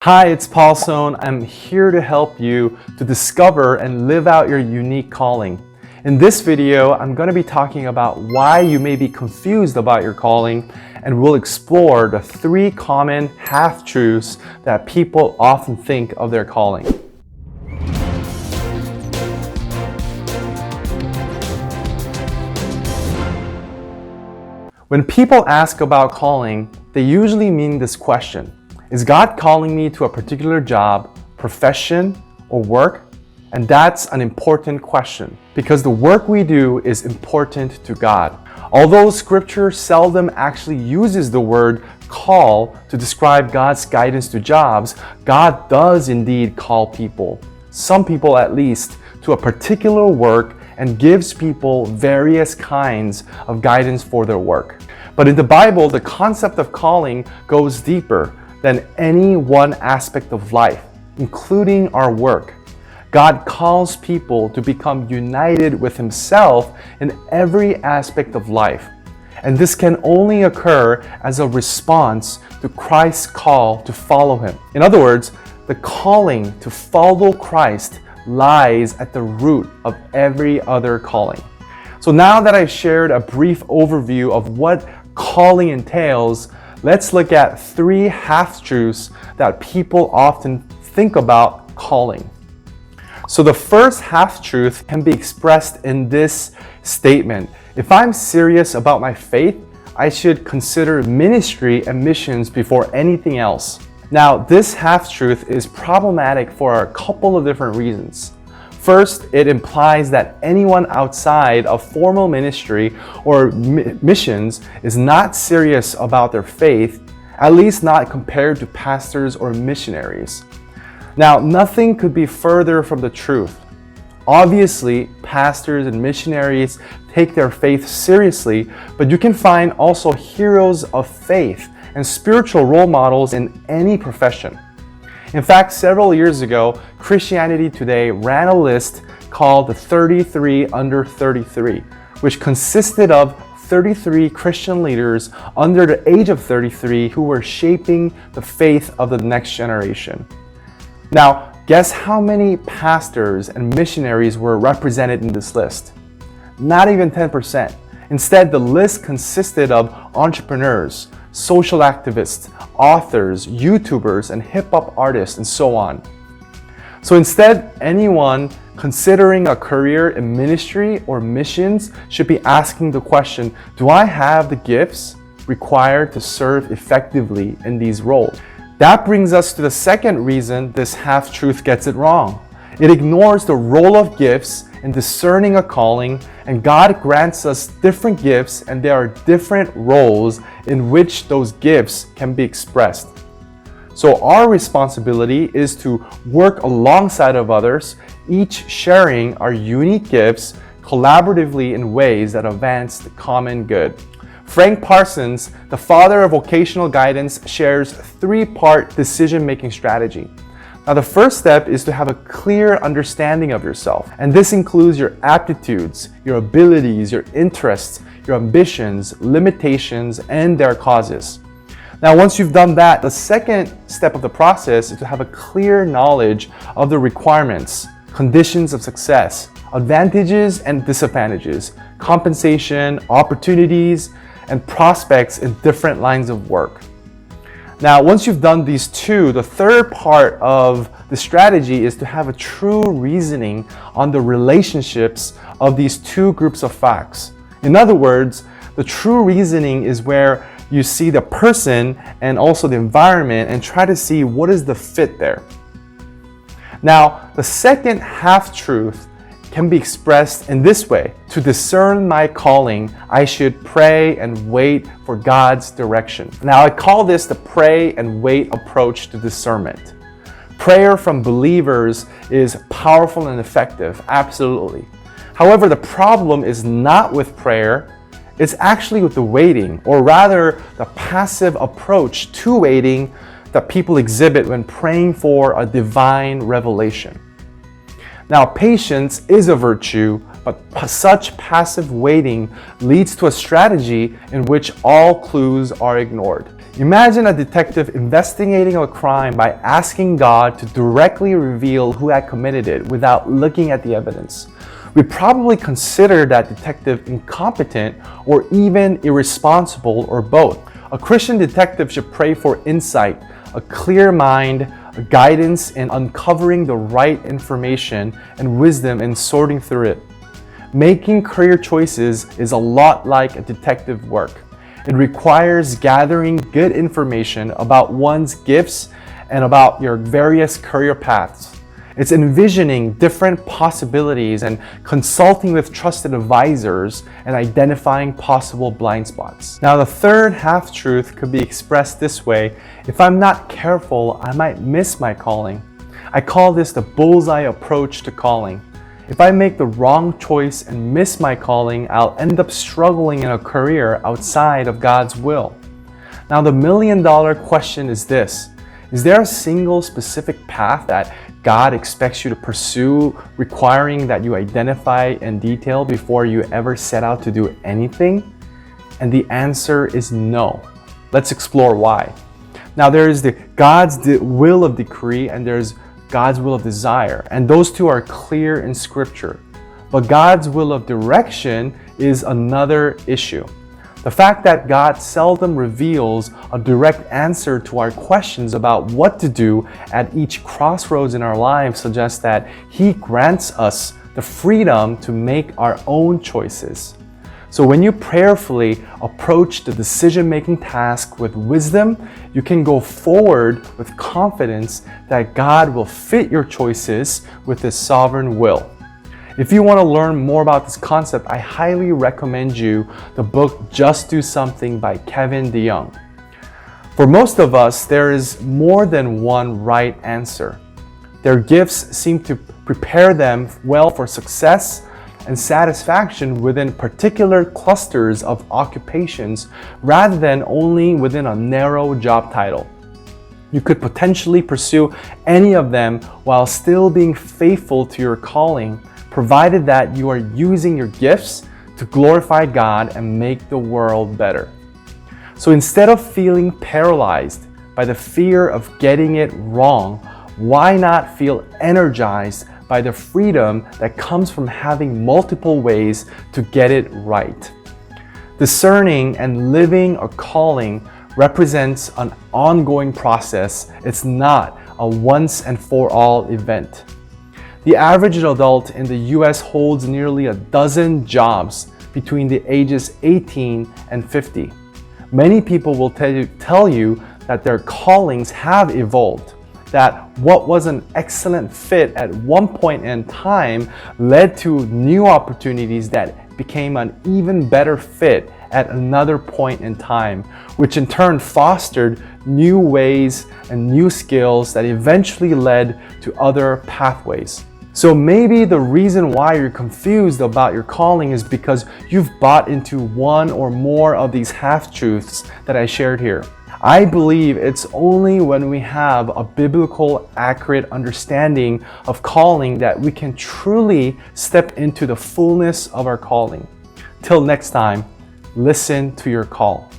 Hi, it's Paul Sohn. I'm here to help you to discover and live out your unique calling. In this video, I'm going to be talking about why you may be confused about your calling, and we'll explore the 3 common half-truths that people often think of their calling. When people ask about calling, they usually mean this question: is God calling me to a particular job, profession, or work? And that's an important question because the work we do is important to God. Although Scripture seldom actually uses the word call to describe God's guidance to jobs, God does indeed call people, some people at least, to a particular work and gives people various kinds of guidance for their work. But in the Bible, the concept of calling goes deeper than any one aspect of life, including our work. God calls people to become united with Himself in every aspect of life. And this can only occur as a response to Christ's call to follow Him. In other words, the calling to follow Christ lies at the root of every other calling. So now that I've shared a brief overview of what calling entails, let's look at 3 half-truths that people often think about calling. So the first half-truth can be expressed in this statement: if I'm serious about my faith, I should consider ministry and missions before anything else. Now, this half-truth is problematic for a couple of different reasons. First, it implies that anyone outside of formal ministry or missions is not serious about their faith, at least not compared to pastors or missionaries. Now, nothing could be further from the truth. Obviously, pastors and missionaries take their faith seriously, but you can find also heroes of faith and spiritual role models in any profession. In fact, several years ago, Christianity Today ran a list called the 33 under 33, which consisted of 33 Christian leaders under the age of 33 who were shaping the faith of the next generation. Now, guess how many pastors and missionaries were represented in this list? Not even 10%. Instead, the list consisted of entrepreneurs, social activists, authors, YouTubers, and hip-hop artists, and so on. So instead, anyone considering a career in ministry or missions should be asking the question: do I have the gifts required to serve effectively in these roles? That brings us to the second reason this half-truth gets it wrong. It ignores the role of gifts in discerning a calling, and God grants us different gifts, and there are different roles in which those gifts can be expressed. So our responsibility is to work alongside of others, each sharing our unique gifts collaboratively in ways that advance the common good. Frank Parsons, the father of vocational guidance, shares 3-part decision-making strategy. Now, the first step is to have a clear understanding of yourself, and this includes your aptitudes, your abilities, your interests, your ambitions, limitations, and their causes. Now, once you've done that, the second step of the process is to have a clear knowledge of the requirements, conditions of success, advantages and disadvantages, compensation, opportunities, and prospects in different lines of work. Now, once you've done these 2, the third part of the strategy is to have a true reasoning on the relationships of these 2 groups of facts. In other words, the true reasoning is where you see the person and also the environment and try to see what is the fit there. Now, the second half-truth can be expressed in this way: to discern my calling, I should pray and wait for God's direction. Now, I call this the pray and wait approach to discernment. Prayer from believers is powerful and effective, absolutely. However, the problem is not with prayer, it's actually with the waiting, or rather the passive approach to waiting that people exhibit when praying for a divine revelation. Now, patience is a virtue, but such passive waiting leads to a strategy in which all clues are ignored. Imagine a detective investigating a crime by asking God to directly reveal who had committed it without looking at the evidence. We probably consider that detective incompetent or even irresponsible or both. A Christian detective should pray for insight, a clear mind, a guidance in uncovering the right information, and wisdom in sorting through it. Making career choices is a lot like a detective work. It requires gathering good information about one's gifts and about your various career paths. It's envisioning different possibilities and consulting with trusted advisors and identifying possible blind spots. Now, the third half-truth could be expressed this way: if I'm not careful, I might miss my calling. I call this the bullseye approach to calling. If I make the wrong choice and miss my calling, I'll end up struggling in a career outside of God's will. Now, the million-dollar question is this: is there a single specific path that God expects you to pursue, requiring that you identify in detail before you ever set out to do anything? And the answer is no. Let's explore why. Now, there is God's will of decree and there's God's will of desire, and those two are clear in Scripture. But God's will of direction is another issue. The fact that God seldom reveals a direct answer to our questions about what to do at each crossroads in our lives suggests that He grants us the freedom to make our own choices. So when you prayerfully approach the decision-making task with wisdom, you can go forward with confidence that God will fit your choices with His sovereign will. If you want to learn more about this concept, I highly recommend you the book Just Do Something by Kevin DeYoung. For most of us, there is more than one right answer. Their gifts seem to prepare them well for success and satisfaction within particular clusters of occupations rather than only within a narrow job title. You could potentially pursue any of them while still being faithful to your calling, provided that you are using your gifts to glorify God and make the world better. So instead of feeling paralyzed by the fear of getting it wrong, why not feel energized by the freedom that comes from having multiple ways to get it right? Discerning and living a calling represents an ongoing process. It's not a once and for all event. The average adult in the US holds nearly a dozen jobs between the ages 18 and 50. Many people will tell you that their callings have evolved, that what was an excellent fit at one point in time led to new opportunities that became an even better fit at another point in time, which in turn fostered new ways and new skills that eventually led to other pathways. So maybe the reason why you're confused about your calling is because you've bought into one or more of these half-truths that I shared here. I believe it's only when we have a biblical, accurate understanding of calling that we can truly step into the fullness of our calling. Till next time, listen to your call.